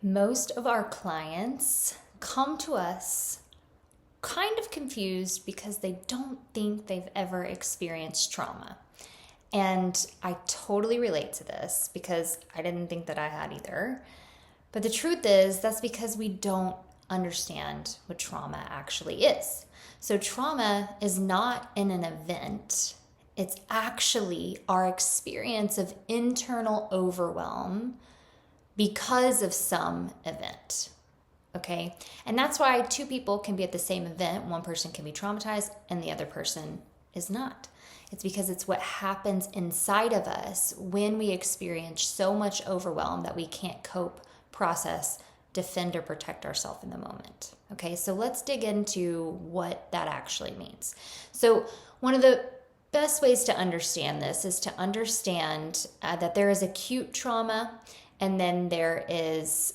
Most of our clients come to us kind of confused because they don't think they've ever experienced trauma. And I totally relate to this because I didn't think that I had either. But the truth is, that's because we don't understand what trauma actually is. So, trauma is not in an event, it's actually our experience of internal overwhelm because of some event. Okay. And that's why two people can be at the same event. One person can be traumatized and the other person is not. It's because it's what happens inside of us when we experience so much overwhelm that we can't cope, process, defend, or protect ourselves in the moment. Okay. So let's dig into what that actually means. So, one of the best ways to understand this is to understand that there is acute trauma and then there is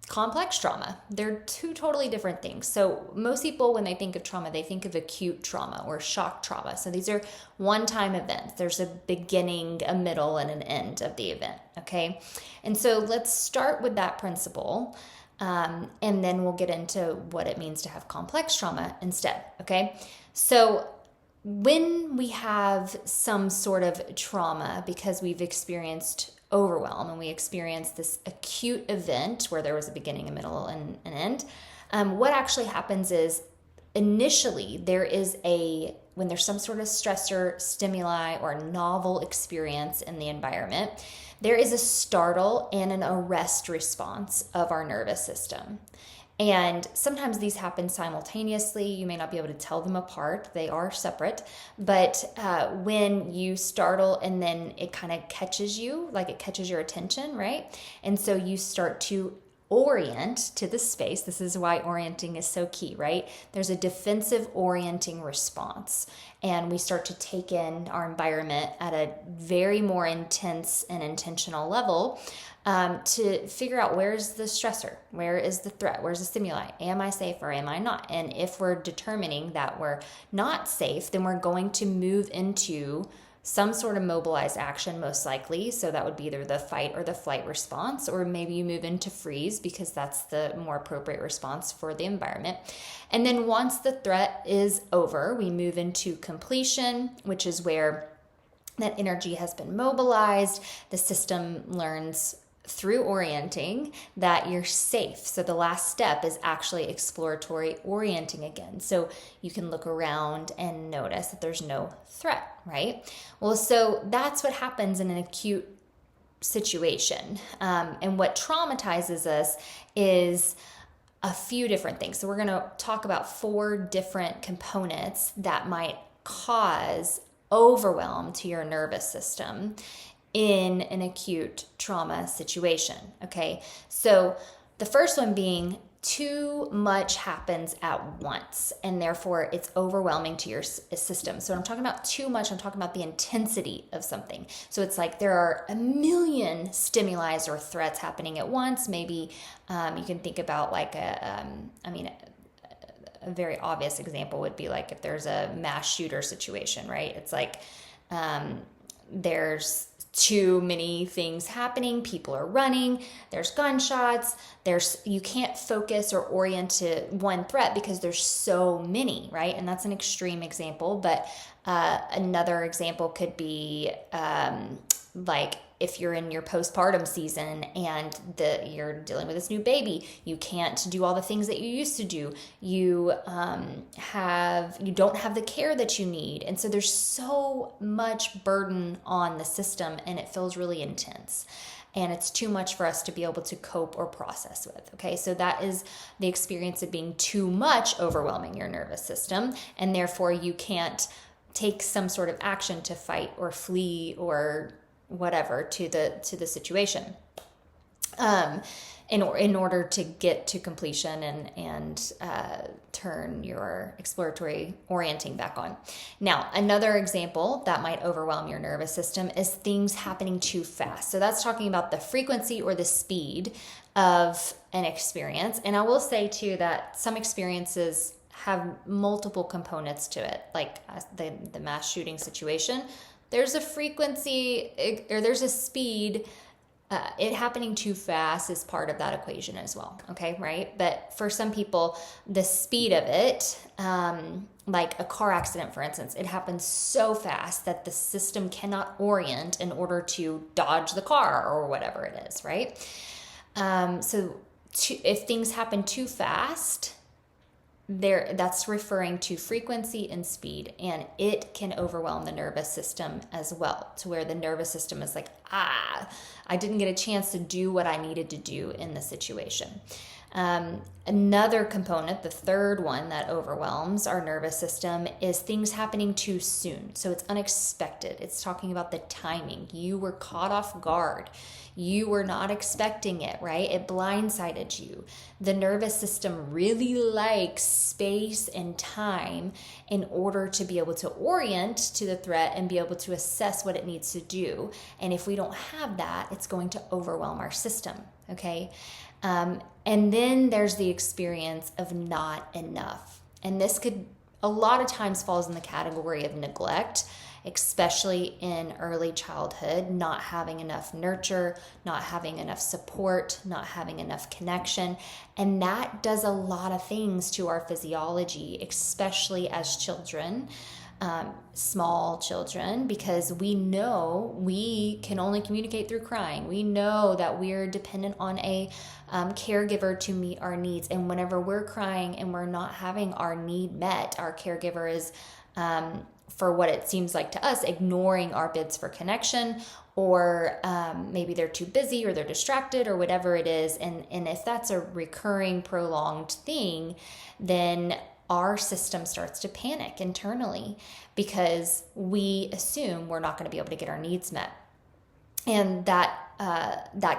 complex trauma. They're two totally different things. So most people, when they think of trauma, they think of acute trauma or shock trauma. So these are one-time events. There's a beginning, a middle, and an end of the event, okay? And so let's start with that principle, and then we'll get into what it means to have complex trauma instead, okay? So when we have some sort of trauma because we've experienced overwhelm and we experience this acute event where there was a beginning, a middle, and an end, what actually happens is initially when there's some sort of stressor, stimuli, or novel experience in the environment, there is a startle and an arrest response of our nervous system. And sometimes these happen simultaneously. You may not be able to tell them apart. They are separate. But when you startle and then it kind of catches you, like it catches your attention, right? And so you start to orient to the space. This is why orienting is so key, right? There's a defensive orienting response. And we start to take in our environment at a very more intense and intentional level to figure out where's the stressor, where is the threat, where's the stimuli, am I safe or am I not? And if we're determining that we're not safe, then we're going to move into some sort of mobilized action, most likely. So that would be either the fight or the flight response, or maybe you move into freeze because that's the more appropriate response for the environment. And then once the threat is over, we move into completion, which is where that energy has been mobilized. The system learns through orienting that you're safe. So the last step is actually exploratory orienting again. So you can look around and notice that there's no threat, right? Well, so that's what happens in an acute situation. And what traumatizes us is a few different things. So we're going to talk about 4 different components that might cause overwhelm to your nervous system in an acute trauma situation, okay? So the first one being too much happens at once, and therefore it's overwhelming to your system. So when I'm talking about too much, I'm talking about the intensity of something. So it's like there are a million stimuli or threats happening at once. Maybe you can think about like a very obvious example would be like if there's a mass shooter situation, right? It's like there's too many things happening, people are running, there's gunshots, you can't focus or orient to one threat because there's so many, right? And that's an extreme example, but another example could be like if you're in your postpartum season and you're dealing with this new baby, you can't do all the things that you used to do. You don't have the care that you need. And so there's so much burden on the system and it feels really intense. And it's too much for us to be able to cope or process with. Okay, so that is the experience of being too much overwhelming your nervous system. And therefore you can't take some sort of action to fight or flee or whatever to the situation in order to get to completion and turn your exploratory orienting back on. Now, another example that might overwhelm your nervous system is things happening too fast. So that's talking about the frequency or the speed of an experience. And I will say too that some experiences have multiple components to it, like the mass shooting situation. There's a frequency or there's a speed it happening too fast is part of that equation as well. Okay, right? But for some people, the speed of it, like a car accident, for instance, it happens so fast that the system cannot orient in order to dodge the car or whatever it is, right? If things happen too fast, that's referring to frequency and speed, and it can overwhelm the nervous system as well, to where the nervous system is like, I didn't get a chance to do what I needed to do in the situation. Another component, the third one that overwhelms our nervous system, is things happening too soon. So it's unexpected. It's talking about the timing. You were caught off guard. You were not expecting it, right? It blindsided you. The nervous system really likes space and time in order to be able to orient to the threat and be able to assess what it needs to do. And if we don't have that, it's going to overwhelm our system, okay? And then there's the experience of not enough. And this could a lot of times falls in the category of neglect, especially in early childhood, not having enough nurture, not having enough support, not having enough connection. And that does a lot of things to our physiology, especially as children, small children, because we know we can only communicate through crying. We know that we're dependent on a caregiver to meet our needs. And whenever we're crying and we're not having our need met, our caregiver is for what it seems like to us, ignoring our bids for connection, or maybe they're too busy or they're distracted or whatever it is. And if that's a recurring, prolonged thing, then our system starts to panic internally because we assume we're not going to be able to get our needs met. And that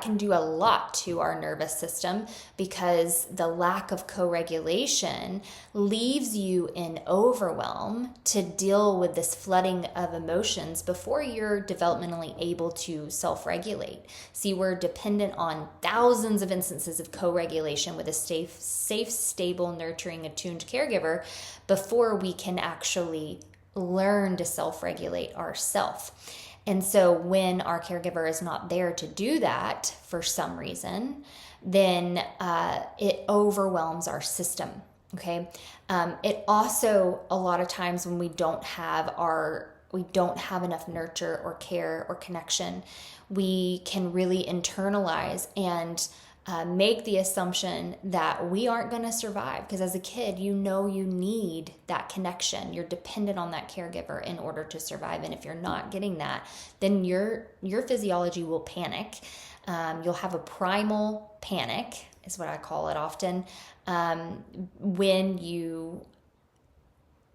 can do a lot to our nervous system, because the lack of co-regulation leaves you in overwhelm to deal with this flooding of emotions before you're developmentally able to self-regulate. See, we're dependent on thousands of instances of co-regulation with a safe, stable, nurturing, attuned caregiver before we can actually learn to self-regulate ourselves. And so when our caregiver is not there to do that for some reason, then it overwhelms our system, okay? It also, a lot of times when we don't have enough nurture or care or connection, we can really internalize and make the assumption that we aren't going to survive, because as a kid, you know you need that connection. You're dependent on that caregiver in order to survive. And if you're not getting that, then your physiology will panic. You'll have a primal panic, is what I call it often, when you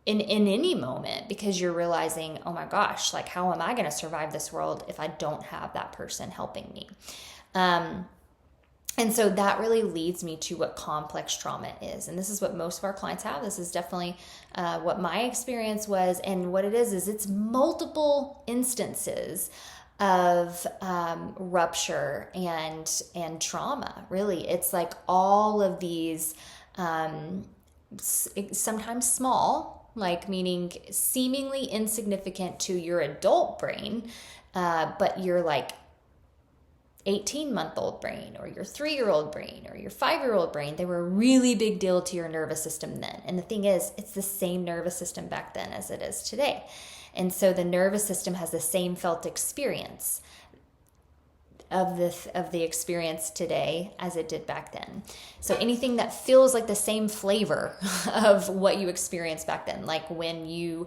in any moment, because you're realizing, oh my gosh, like, how am I going to survive this world if I don't have that person helping me? And so that really leads me to what complex trauma is. And this is what most of our clients have. This is definitely what my experience was. And what it is it's multiple instances of rupture and trauma. Really, it's like all of these, sometimes small, like meaning seemingly insignificant to your adult brain, but you're like 18-month-old brain or your 3-year-old brain or your 5-year-old brain, they were a really big deal to your nervous system then. And the thing is, it's the same nervous system back then as it is today. And so the nervous system has the same felt experience of the experience today as it did back then. So anything that feels like the same flavor of what you experienced back then, like when you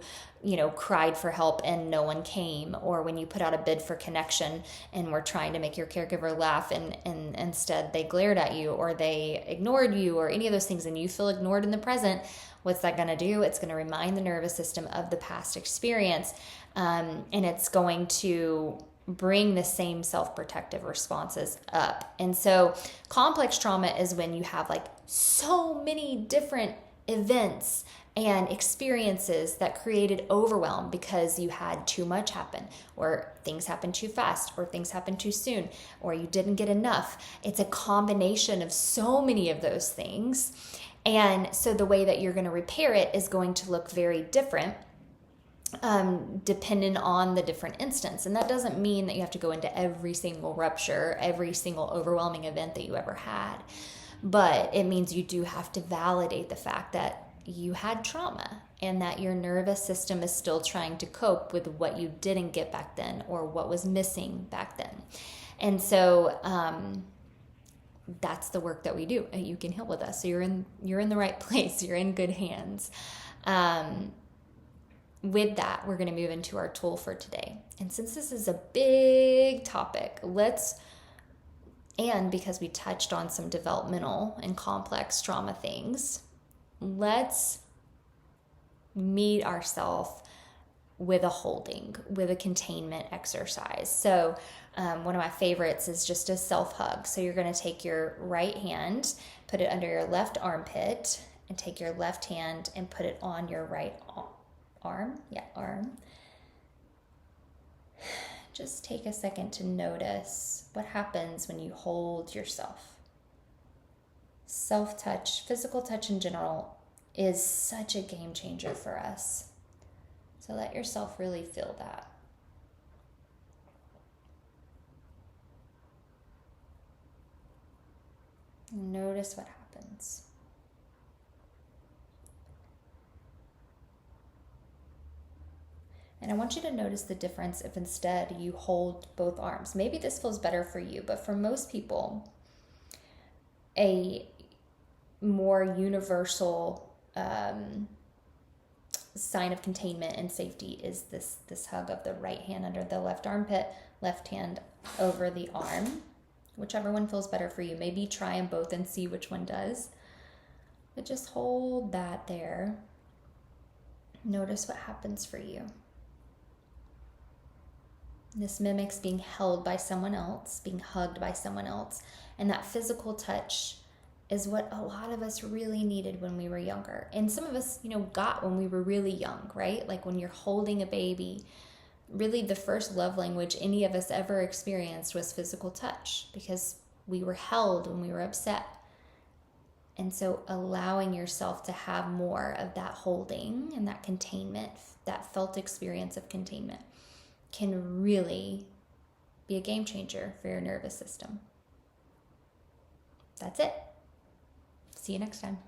cried for help and no one came, or when you put out a bid for connection and were trying to make your caregiver laugh and instead they glared at you or they ignored you, or any of those things, and you feel ignored in the present, what's that going to do? It's going to remind the nervous system of the past experience, and it's going to bring the same self-protective responses up. And so complex trauma is when you have like so many different events and experiences that created overwhelm because you had too much happen, or things happened too fast, or things happened too soon, or you didn't get enough. It's a combination of so many of those things. And so the way that you're going to repair it is going to look very different dependent on the different instance. And that doesn't mean that you have to go into every single rupture, every single overwhelming event that you ever had. But it means you do have to validate the fact that you had trauma and that your nervous system is still trying to cope with what you didn't get back then or what was missing back then. And so that's the work that we do. You can heal with us. So you're in the right place. You're in good hands. With that, we're going to move into our tool for today. And since this is a big topic, and because we touched on some developmental and complex trauma things, let's meet ourselves with a containment exercise. So one of my favorites is just a self-hug. So you're going to take your right hand, put it under your left armpit, and take your left hand and put it on your right arm. Just take a second to notice what happens when you hold yourself. Self-touch, physical touch in general, is such a game changer for us. So let yourself really feel that. Notice what happens. And I want you to notice the difference if instead you hold both arms. Maybe this feels better for you, but for most people, a more universal sign of containment and safety is this hug of the right hand under the left armpit, left hand over the arm, whichever one feels better for you. Maybe try them both and see which one does. But just hold that there. Notice what happens for you. This mimics being held by someone else, being hugged by someone else. And that physical touch is what a lot of us really needed when we were younger. And some of us, got when we were really young, right? Like when you're holding a baby, really the first love language any of us ever experienced was physical touch because we were held when we were upset. And so allowing yourself to have more of that holding and that containment, that felt experience of containment, can really be a game changer for your nervous system. That's it. See you next time.